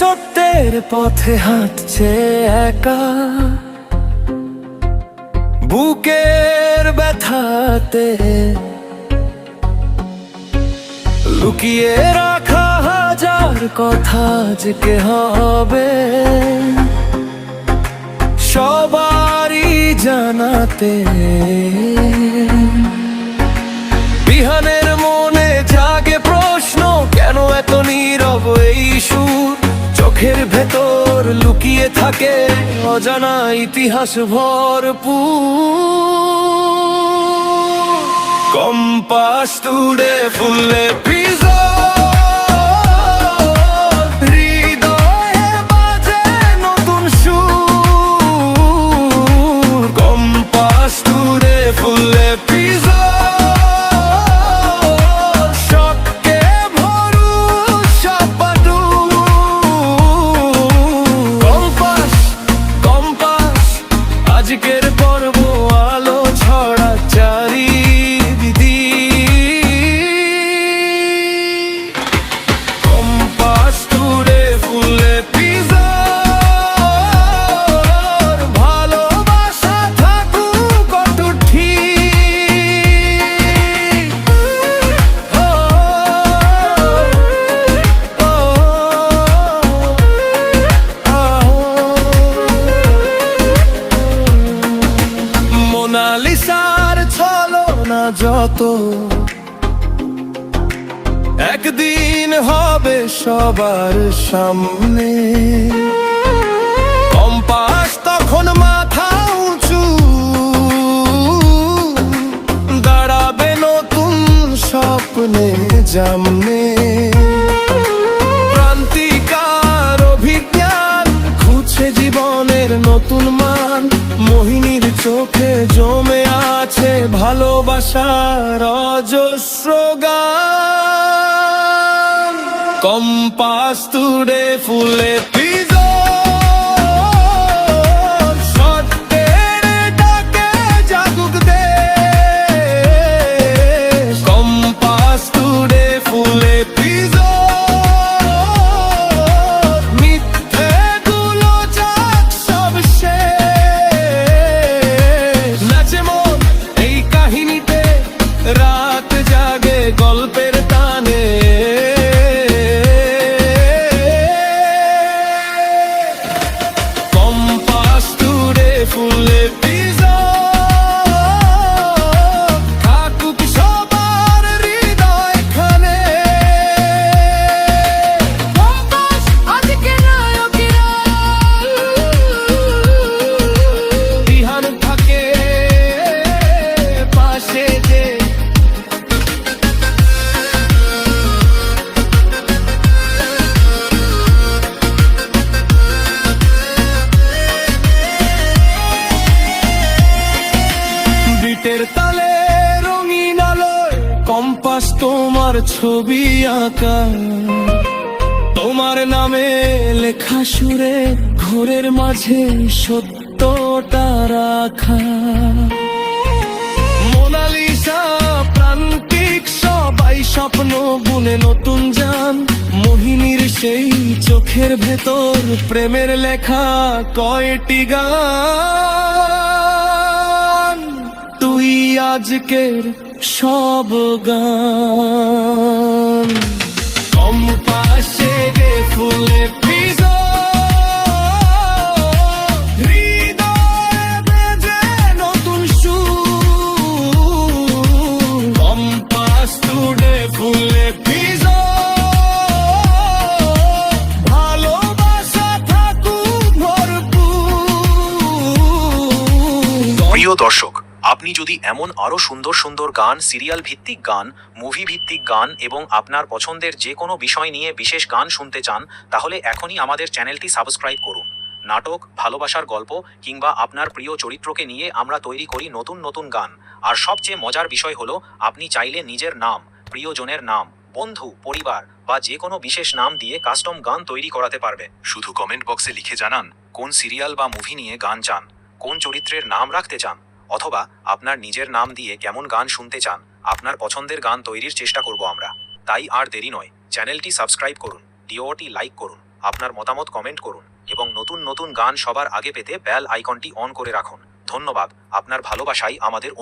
সত্যের পথে হাঁটছে একা, বুকের ব্যথাতে লুকিয়ে রাখা হাজার কথা আজকে হবে সবারই জানাতে। বিহানের মনে জাগে প্রশ্ন, কেন এত নীরব এই সুর? চোখের ভেতর লুকিয়ে থাকে অজানা ইতিহাস ভরপুর। কম্পাস তুড়ে ফুলে ভিজো, হৃদয়ে বাজে নতুন সুর। কম্পাস তুড়ে ফুলে ভিজো, আজকের পর্ব আলো ছড়া চারিদিক। কম্পাস তুড়ে ফুলে পিজর, ভালোবাসা থাকুক অটুট ঠিক। মোনালিসার ছলনা যত একদিন হবে সবার সামনে। কম্পাস তখন মাথা উঁচু, দাঁড়াবে নতুন স্বপ্নে জামনে। ক্রান্তিকার অভিজ্ঞান খুঁজছে জীবনের নতুন মান। মোহিনীর চোখে জমে আছে ভালোবাসার অজস্র গান। কম্পাস তুড়ে ফুলে ভিজো, সত্যের ডাকে জাগুক দেশ। কম্পাস তুড়ে ফুলে ভিজো, রাত জাগে গল্পের টানে। কম্পাস তুড়ে ফুলে ভিজো, থাকুক সবার হৃদয়খানে। কম্পাস আজকে নায়কেরা, বিহান থাকে পাশে যে। বিটের তালে রঙিন আলোয় কম্পাস তোমার ছবি আঁকা, তোমার নামে লেখা সুরে ঘোরের মাঝে সত্যটা রাখা। মোনালিসা প্রান্তিক সবাই স্বপ্ন বুনে নতুন জান। মোহিনীর সেই চোখের ভেতর প্রেমের লেখা কয়টি গান। তুই আজকের সব গান। কম্পাসে গে ফুলে ভিজো, হৃদয়ে বেজে নতুন সুর। কম্পাস তুড়ে ফুলে ভিজো, ভালোবাসা থাকুক ভরপুর। প্রিয় দর্শক, আপনি যদি এমন আরো সুন্দর সুন্দর গান, সিরিয়াল ভিত্তিক গান, মুভি ভিত্তিক গান এবং আপনার পছন্দের যে কোনো বিষয় নিয়ে বিশেষ গান শুনতে চান, তাহলে এখনই আমাদের চ্যানেলটি সাবস্ক্রাইব করুন। নাটক, ভালোবাসার গল্প কিংবা আপনার প্রিয় চরিত্রকে নিয়ে আমরা তৈরি করি নতুন নতুন গান। আর সবচেয়ে মজার বিষয় হলো, আপনি চাইলে নিজের নাম, প্রিয়জনের নাম, বন্ধু, পরিবার বা যে কোনো বিশেষ নাম দিয়ে কাস্টম গান তৈরি করাতে পারবে। শুধু কমেন্ট বক্সে লিখে জানান কোন সিরিয়াল বা মুভি নিয়ে গান চান, কোন চরিত্রের নাম রাখতে চান, অথবা আপনার নিজের নাম দিয়ে কেমন গান শুনতে চান। আপনার পছন্দের গান তৈরির চেষ্টা করব আমরা। তাই আর দেরি নয়, চ্যানেলটি সাবস্ক্রাইব করুন, ভিডিওটি লাইক করুন আপনার মতামত কমেন্ট করুন এবং নতুন নতুন গান সবার আগে পেতে বেল আইকনটি অন করে রাখুন। ধন্যবাদ, আপনার ভালোবাসাই আমাদের